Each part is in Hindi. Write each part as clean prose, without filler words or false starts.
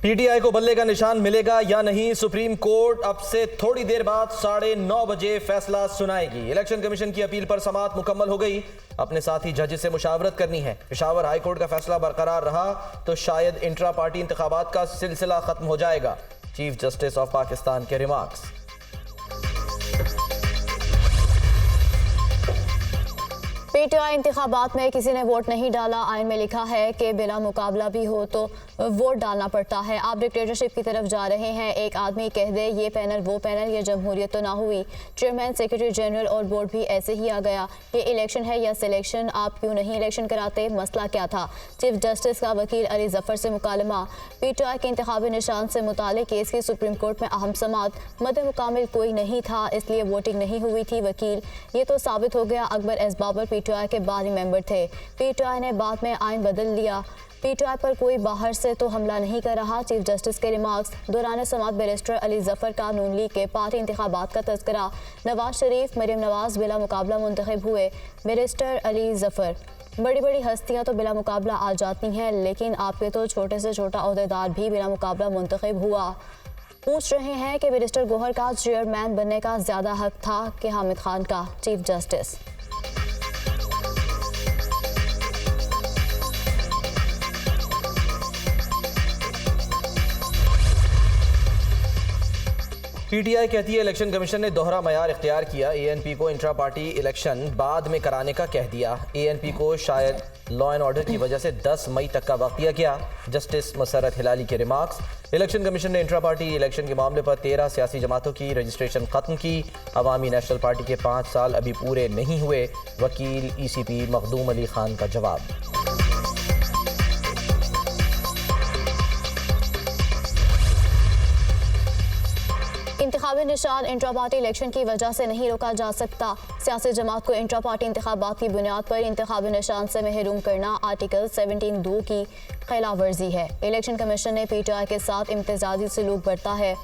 पीटीआई को बल्ले का निशान मिलेगा या नहीं, सुप्रीम कोर्ट अब से थोड़ी देर बाद 9:30 बजे फैसला सुनाएगी। इलेक्शन कमीशन की अपील पर समाअत मुकम्मल हो गई। अपने साथी जज से मुशावरत करनी है। पेशावर हाई कोर्ट का फैसला बरकरार रहा तो शायद इंट्रा पार्टी इंतखाबात का सिलसिला खत्म हो जाएगा। चीफ जस्टिस ऑफ पाकिस्तान के रिमार्क्स। पीटीआई इंतखाबात में किसी ने वोट नहीं डाला। आइन में लिखा है कि बिला मुकाबला भी हो तो वोट डालना पड़ता है। आप डिक्टेटरशिप की तरफ जा रहे हैं। एक आदमी कह दे ये पैनल वो पैनल, ये जमहूरियत तो ना हुई। चेयरमैन, सेक्रेटरी जनरल और बोर्ड भी ऐसे ही आ गया। ये इलेक्शन है या सिलेक्शन, आप क्यों नहीं इलेक्शन कराते? मसला क्या था? चीफ जस्टिस का वकील अली जफर से मुकालमा। पीटीआई के इंतखाबी निशान से मुतालिक केस की सुप्रीम कोर्ट में अहम समाअत। मद्दे मुकामिल कोई नहीं था, इसलिए वोटिंग नहीं हुई थी। वकील, ये तो साबित हो गया अकबर एस बाबर पीटीआई के बानी मेंबर थे। पीटीआई ने बाद में आइन बदल लिया। पीटीआई पर कोई बाहर से तो हमला नहीं कर रहा। चीफ जस्टिस के रिमार्क्स। दौरान समाअत बैरिस्टर अली जफर का नून लीग के पार्टी इंतखाबात का तज़किरा। नवाज शरीफ, मरियम नवाज बिला मुकाबला मुंतखब हुए। बैरिस्टर अली जफर, बड़ी बड़ी हस्तियां तो बिला मुकाबला आ जाती हैं, लेकिन आपके तो छोटे से छोटा ओहदेदार भी बिला मुकाबला मुंतखब हुआ। पूछ रहे हैं कि बैरिस्टर गौहर का चेयरमैन बनने का ज़्यादा हक था कि हामिद खान का? Chief justice. पीटीआई कहती है इलेक्शन कमीशन ने दोहरा मयार इख्तियार किया। एएनपी को इंट्रा पार्टी इलेक्शन बाद में कराने का कह दिया। एएनपी को शायद लॉ एंड ऑर्डर की वजह से 10 मई तक का वक्त दिया गया। जस्टिस मसरत हिलाली के रिमार्क्स। इलेक्शन कमीशन ने इंट्रा पार्टी इलेक्शन के मामले पर 13 सियासी जमातों की रजिस्ट्रेशन खत्म की। अवामी नेशनल पार्टी के 5 साल अभी पूरे नहीं हुए। वकील ईसीपी मखदूम अली खान का जवाब। इंतखाबी निशान इंट्रा पार्टी इलेक्शन की वजह से नहीं रोका जा सकता। सियासी जमात को इंट्रा पार्टी इंतखाबात की बुनियाद पर इंतखाबी निशान से महरूम करना आर्टिकल 17(2) की खिलाफ वर्जी है। इलेक्शन कमीशन ने पीटीआई के साथ इम्तियाजी सलूक बरता है।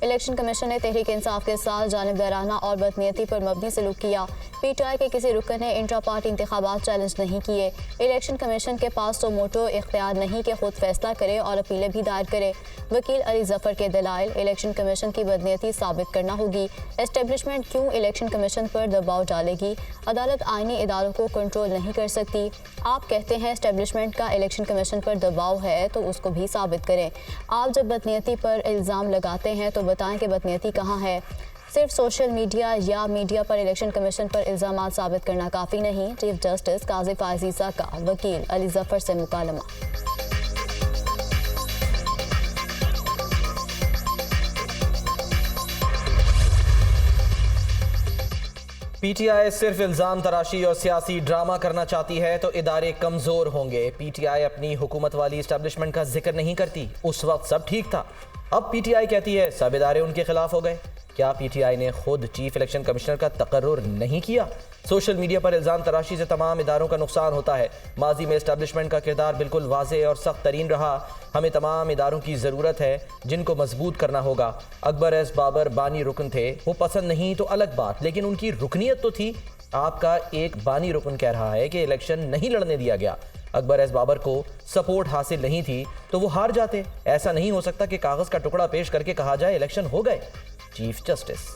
इलेक्शन कमीशन ने तहरीक इंसाफ के साथ जानिबदाराना और बदनीयती पर मबनी सलूक किया। पीटीआई के किसी रुकन ने इंट्रा पार्टी इंतखाबात चैलेंज नहीं किए। इलेक्शन कमीशन के पास तो मोटो इख्तियार नहीं कि खुद फैसला करे और अपीलें भी दायर करे। वकील अली जफर के दलाइल। इलेक्शन कमीशन की बदनीयती साबित करना होगी। एस्टेब्लिशमेंट क्यों इलेक्शन कमीशन पर दबाव डालेगी? अदालत आईनी इदारों को कंट्रोल नहीं कर सकती। आप कहते हैं एस्टेब्लिशमेंट का इलेक्शन कमीशन पर दबाव है तो उसको भी साबित करें। आप जब बदनीयती पर इल्ज़ाम लगाते हैं तो बताएं कि बदनीयती कहाँ है। सिर्फ सोशल मीडिया या मीडिया पर इलेक्शन कमीशन पर इल्ज़ामात साबित करना काफ़ी नहीं। चीफ जस्टिस काज़िफ़ अज़ीज़ा का वकील अली जफर से मुकालमा। पीटीआई सिर्फ इल्ज़ाम तराशी और सियासी ड्रामा करना चाहती है तो इदारे कमज़ोर होंगे। पीटीआई अपनी हुकूमत वाली इस्टेब्लिशमेंट का जिक्र नहीं करती। उस वक्त सब ठीक था। अब पीटीआई कहती है सब इदारे उनके खिलाफ हो गए। क्या पीटीआई ने खुद चीफ इलेक्शन कमिश्नर का तकर्रुर नहीं किया? सोशल मीडिया पर इल्ज़ाम तराशी से तमाम इदारों का नुकसान होता है। माजी में इस्टेब्लिशमेंट का किरदार बिल्कुल वाज़ेह और सख्त तरीन रहा। हमें तमाम इदारों की ज़रूरत है जिनको मजबूत करना होगा। अकबर एस बाबर बानी रुकन थे, वो पसंद नहीं तो अलग बात, लेकिन उनकी रुकनीत तो थी। आपका एक बानी रुकन कह रहा है कि इलेक्शन नहीं लड़ने दिया गया। अकबर एस बाबर को सपोर्ट हासिल नहीं थी तो वो हार जाते। ऐसा नहीं हो सकता कि कागज़ का टुकड़ा पेश करके कहा जाए इलेक्शन हो गए। Chief justice.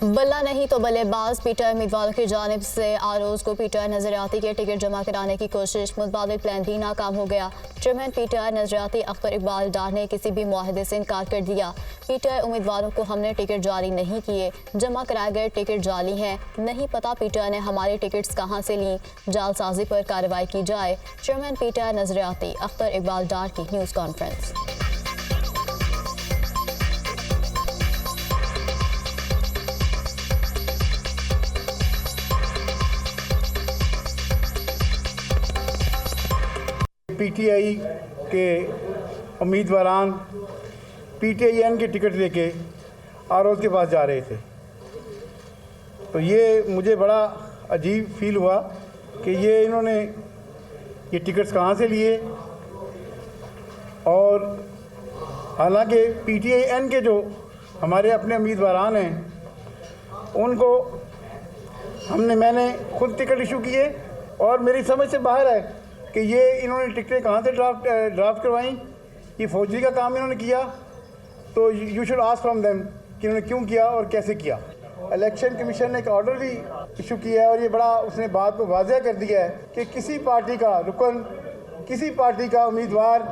बल्ला नहीं तो बल्लेबाज। पीटीआई उम्मीदवारों की जानिब से आरोज को पीटीआई नजरियाती के टिकट जमा कराने की कोशिश। मुतबादिल प्लान भी नाकाम हो गया। चेयरमैन पीटीआई नजरियाती अख्तर इकबाल डार ने किसी भी मुआहदे से इनकार कर दिया। पीटीआई उम्मीदवारों को हमने टिकट जारी नहीं किए, जमा कराए गए टिकट जाली हैं। नहीं पता पीटीआई ने हमारी टिकट्स कहाँ से ली। जालसाजी पर कार्रवाई की जाए। चेयरमैन पीटीआई नजरियाती अख्तर इकबाल डार की न्यूज़ कॉन्फ्रेंस। पीटीआई के उम्मीदवारान पीटीआईएन के टिकट लेके आरोज के पास जा रहे थे, तो ये मुझे बड़ा अजीब फील हुआ कि ये इन्होंने ये टिकट्स कहाँ से लिए और हालांकि PTIN के जो हमारे अपने उम्मीदवारान हैं उनको मैंने खुद टिकट इशू किए और मेरी समझ से बाहर है कि ये इन्होंने टिकटें कहाँ से ड्राफ्ट करवाई, ये फौजी का काम इन्होंने किया। तो you should ask from them कि इन्होंने क्यों किया और कैसे किया। इलेक्शन कमीशन ने एक ऑर्डर भी इशू किया है और ये बड़ा उसने बात को वाज़ह कर दिया है कि किसी पार्टी का रुकन, किसी पार्टी का उम्मीदवार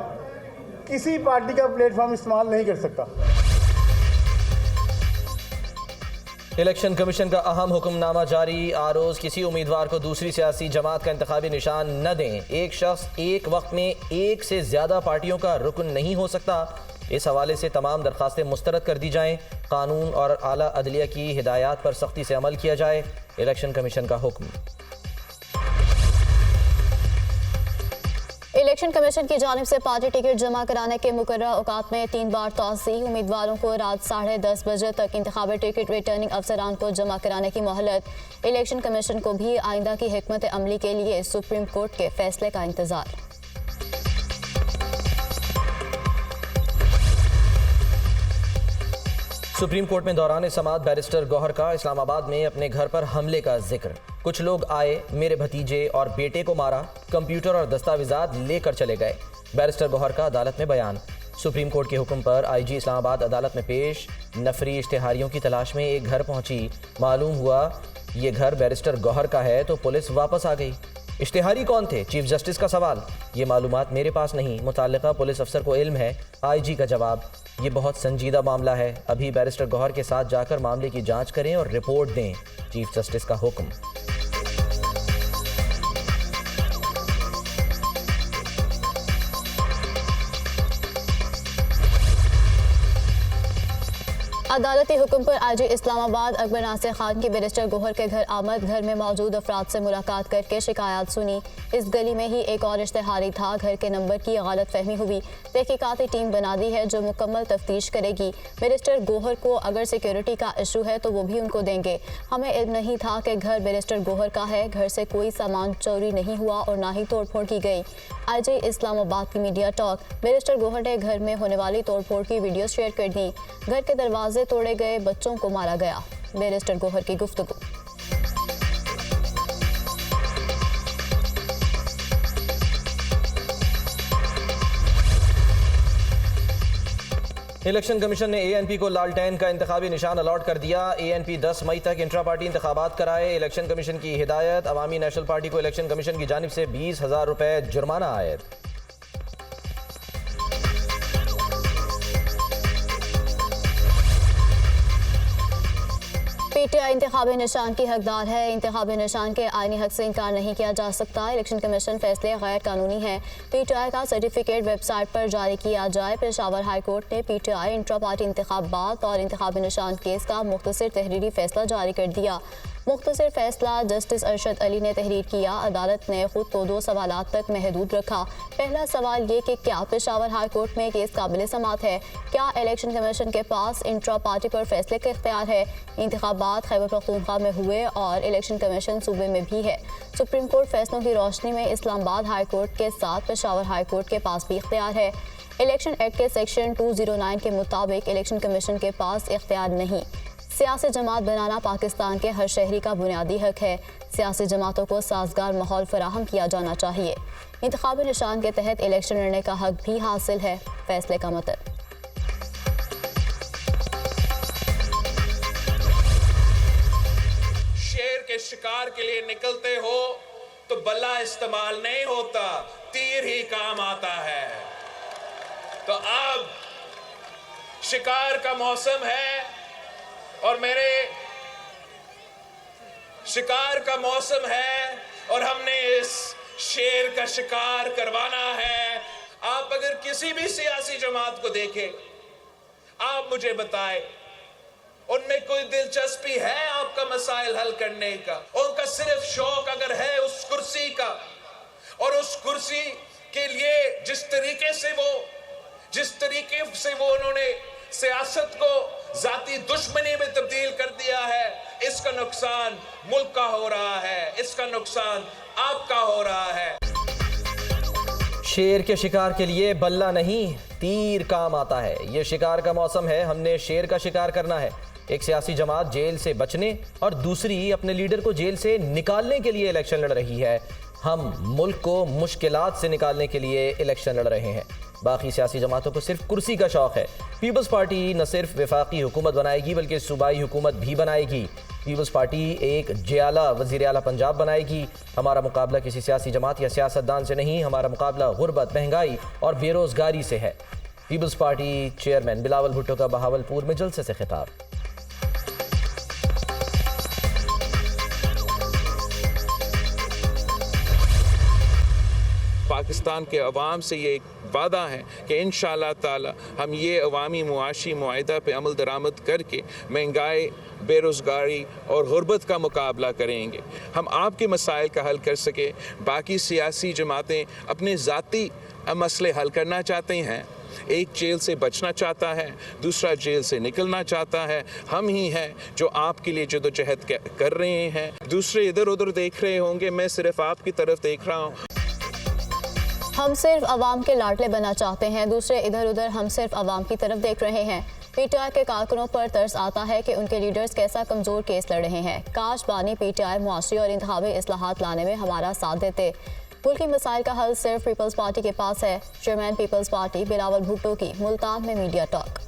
किसी पार्टी का प्लेटफॉर्म इस्तेमाल नहीं कर सकता। इलेक्शन कमीशन का अहम हुक्मनामा जारी। आरोज किसी उम्मीदवार को दूसरी सियासी जमात का इंतखाबी निशान न दें। एक शख्स एक वक्त में एक से ज़्यादा पार्टियों का रुकन नहीं हो सकता। इस हवाले से तमाम दरखास्तें मुस्तरद कर दी जाएं। कानून और आला अदलिया की हिदायत पर सख्ती से अमल किया जाए। इलेक्शन कमीशन का हुक्म। इलेक्शन कमीशन की जानिब से पार्टी टिकट जमा कराने के मुकर्रर औकात में 3 बार तोसी। उम्मीदवारों को रात 10:30 बजे तक इंतखाबी टिकट रिटर्निंग अफसरान को जमा कराने की मोहलत। इलेक्शन कमीशन को भी आइंदा की हिकमत अमली के लिए सुप्रीम कोर्ट के फैसले का इंतजार। सुप्रीम कोर्ट में दौरान समाअत बैरिस्टर गौहर का इस्लामाबाद में अपने घर पर हमले का जिक्र। कुछ लोग आए, मेरे भतीजे और बेटे को मारा, कंप्यूटर और दस्तावेजात लेकर चले गए। बैरिस्टर गौहर का अदालत में बयान। सुप्रीम कोर्ट के हुक्म पर IG इस्लामाबाद अदालत में पेश। नफरी इश्तिहारियों की तलाश में एक घर पहुंची। मालूम हुआ ये घर बैरिस्टर गौहर का है तो पुलिस वापस आ गई। इश्तिहारी कौन थे? चीफ जस्टिस का सवाल। ये मालूमात मेरे पास नहीं, मुताल्लिका पुलिस अफसर को इल्म है। IG का जवाब, ये बहुत संजीदा मामला है, अभी बैरिस्टर गौहर के साथ जाकर मामले की जांच करें और रिपोर्ट दें। चीफ जस्टिस का हुक्म। अदालती हुक्म पर IG इस्लामाबाद अकबर नासिर खान की बैरिस्टर गौहर के घर आमद। घर में मौजूद अफराद से मुलाकात करके शिकायत सुनी। इस गली में ही एक और इश्तिहारी था। घर के नंबर की गलत फहमी हुई। तहकीकाती टीम बना दी है जो मुकम्मल तफ्तीश करेगी। बैरिस्टर गौहर को अगर सिक्योरिटी का इशू है तो वो भी उनको देंगे। हमें इल्म नहीं था कि घर बैरिस्टर गौहर का है। घर से कोई सामान चोरी नहीं हुआ और ना ही तोड़फोड़ की गई। IG इस्लामाबाद की मीडिया टॉक। बैरिस्टर गौहर ने घर में होने वाली तोड़फोड़ की वीडियो शेयर कर दी। घर के दरवाजे तोड़े गए, बच्चों को मारा गया। बैरिस्टर गौहर की गुफ्तगू। इलेक्शन कमीशन ने ANP को लालटेन का इंतखाबी निशान अलॉट कर दिया। ANP 10 मई तक इंट्रा पार्टी इंतखाबात कराए। इलेक्शन कमीशन की हिदायत। अवामी नेशनल पार्टी को इलेक्शन कमीशन की जानिब से 20,000 रुपए जुर्माना आयद। PTI इंतखाबी निशान की हकदार है। इंतखाबी निशान के आईनी हक से इनकार नहीं किया जा सकता। इलेक्शन कमीशन फैसले गैर कानूनी है। PTI का सर्टिफिकेट वेबसाइट पर जारी किया जाए। पेशावर हाई कोर्ट ने PTI इंट्रा पार्टी इंतखाबात और इंतखाबी निशान केस का मुख्तसर तहरीरी फैसला जारी कर दिया। मुख्तसर फैसला जस्टिस अरशद अली ने तहरीर किया। अदालत ने खुद को 2 सवालात तक महदूद रखा। पहला सवाल ये कि क्या पेशावर हाई कोर्ट में केस काबिल समाअत है? क्या इलेक्शन कमीशन के पास इंट्रा पार्टी पर फैसले का इख्तियार है? इंतखाबात खैबर पख्तूनख्वा में हुए और इलेक्शन कमीशन सूबे में भी है। सुप्रीम कोर्ट फैसलों की रोशनी में इस्लामाबाद हाई कोर्ट के साथ पेशावर हाई कोर्ट के पास भी इख्तियार है। इलेक्शन एक्ट के सेक्शन 209 के मुताबिक इलेक्शन कमीशन के पास इख्तियार नहीं। सियासी जमात बनाना पाकिस्तान के हर शहरी का बुनियादी हक है। सियासी जमातों को साजगार माहौल फराहम किया जाना चाहिए। इंतखाबी निशान के तहत इलेक्शन लड़ने का हक भी हासिल है। फैसले का मतलब। शेर के शिकार के लिए निकलते हो तो बल्ला इस्तेमाल नहीं होता, तीर ही काम आता है। तो अब शिकार का मौसम है और मेरे शिकार का मौसम है और हमने इस शेर का शिकार करवाना है। आप अगर किसी भी सियासी जमात को देखें, आप मुझे बताएं, उनमें कोई दिलचस्पी है आपका मसाइल हल करने का? उनका सिर्फ शौक अगर है उस कुर्सी का और उस कुर्सी के लिए जिस तरीके से वो उन्होंने सियासत को जाती दुश्मनी में तब्दील कर दिया है, इसका नुकसान मुल्क का हो रहा है, इसका नुकसान आपका हो रहा है। शेर के शिकार के लिए बल्ला नहीं, तीर काम आता है। ये शिकार का मौसम है, हमने शेर का शिकार करना है। एक सियासी जमात जेल से बचने और दूसरी अपने लीडर को जेल से निकालने के लिए इलेक्शन लड़ रही है। हम मुल्क को मुश्किलात से निकालने के लिए इलेक्शन लड़ रहे हैं। बाकी सियासी जमातों को सिर्फ कुर्सी का शौक है। पीपल्स पार्टी न सिर्फ वफाकी हुकूमत बनाएगी बल्कि सूबाई हुकूमत भी बनाएगी। पीपल्स पार्टी एक जियाला वज़ीर आला पंजाब बनाएगी। हमारा मुकाबला किसी सियासी जमात या सियासतदान से नहीं, हमारा मुकाबला गुर्बत, महंगाई और बेरोज़गारी से है। Peoples Party chairman Bilawal Bhutto का बहावलपुर में जलसे से खिताब। पाकिस्तान के अवाम से ये एक वादा है कि इंशाअल्लाह ताला हम ये अवामी मुआशी मुआहिदा पे अमल दरामद करके महंगाई, बेरोज़गारी और गुर्बत का मुकाबला करेंगे। हम आपके मसाइल का हल कर सके। बाकी सियासी जमातें अपने ज़ाती मसले हल करना चाहते हैं। एक जेल से बचना चाहता है, दूसरा जेल से निकलना चाहता है। हम ही हैं जो आपके लिए जदोजहद कर रहे हैं। दूसरे इधर उधर देख रहे होंगे, मैं सिर्फ आपकी तरफ देख रहा हूँ। हम सिर्फ अवाम के लाडले बनना चाहते हैं, दूसरे इधर उधर हम सिर्फ अवाम की तरफ देख रहे हैं। पीटीआई के कारकुनों पर तरस आता है कि उनके लीडर्स कैसा कमज़ोर केस लड़ रहे हैं। काश बानी पीटीआई मुआशी और इंतखाबी इस्लाहात लाने में हमारा साथ देते। मुल्की मसाइल का हल सिर्फ पीपल्स पार्टी के पास है। Chairman Peoples Party Bilawal Bhutto की मुल्तान में मीडिया टॉक।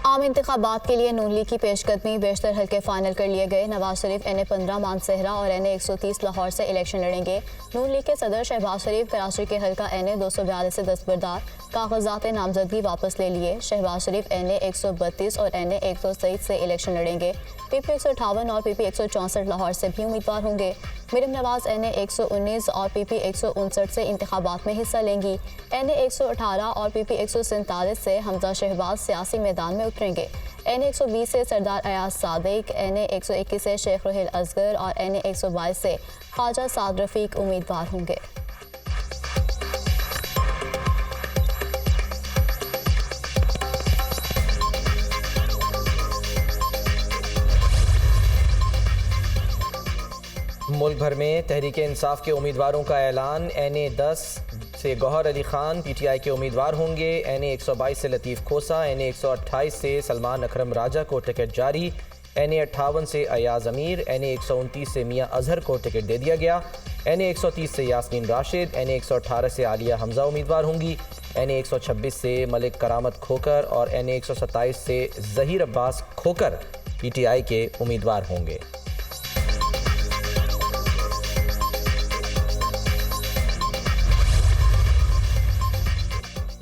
आम इंतखाबात के लिए नून लीग की पेशकदमी, बेशतर हल्के फाइनल कर लिए गए। नवाज शरीफ NA 15 मानसहरा और NA 130 लाहौर से इलेक्शन लड़ेंगे। नून लीग के सदर शहबाज शरीफ कराची के हल्का NA 242 से दस्तबरदार, कागजात नामजदगी वापस ले लिए। शहबाज शरीफ NA 132 और NA 123 से इलेक्शन लड़ेंगे। PP 158 और PP 164 लाहौर से भी उम्मीदवार होंगे। मरियम नवाज NA 119 और PP 159 से इंतखाबात में हिस्सा लेंगी। NA 118 और PP 147 से हमजा शहबाज सियासी मैदान में उतरेंगे। NA 120 से सरदार अयाज सादिक, NA 121 से शेख रोहिल असगर और NA 122 से ख्वाजा साद रफीक उम्मीदवार होंगे। मुल्क भर में तहरीक इंसाफ के उम्मीदवारों का ऐलान। NA 10 से गौहर अली खान PTI के उम्मीदवार होंगे। NA 122 से लतीफ़ खोसा, NA 128 से सलमान अकरम राजा को टिकट जारी। NA 58 से अयाज अमीर, NA 129 से मियाँ अजहर को टिकट दे दिया गया। NA 130 से यास्मीन राशिद, NA 118 से आलिया हमजा उम्मीदवार होंगी। NA 126 से मलिक करामत खोकर और NA 127 से ज़हीर अब्बास खोकर PTI के उम्मीदवार होंगे।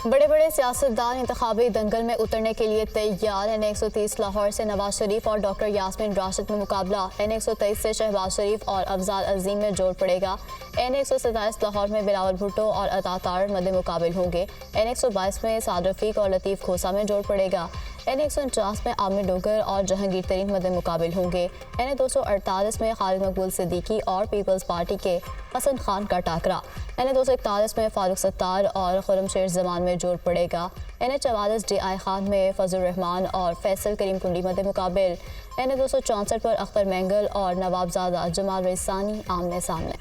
बड़े बड़े सियासतदान इंतखाबी दंगल में उतरने के लिए तैयार। NA 130 लाहौर से नवाज शरीफ और डॉक्टर यास्मीन राशिद में मुकाबला। NA 123 से शहबाज शरीफ और अफजाल अजीम में जोड़ पड़ेगा। NA 127 लाहौर में बिलावल भुट्टो और अतातार मद्दे मुकाबिल होंगे। NA 122 में साद रफीक और लतीफ़ खोसा में जोड़ पड़ेगा। NA 149 में आमिर डोगर और जहांगीर तरीन मद्दे मुकाबिल होंगे। NA 248 में खालिद मकबूल सिद्दीकी और पीपल्स पार्टी के हसन खान का टाकरा। NA 241 में फारूक सत्तार और खुरमशेर जमान में जोड़ पड़ेगा। NA 44 DI खान में फजल रहमान और फैसल करीम कुंडी मद्दे मुकाबिल। NA 264 पर अख्तर मैंगल और नवाबजादा जमाल रईसानी आमने सामने।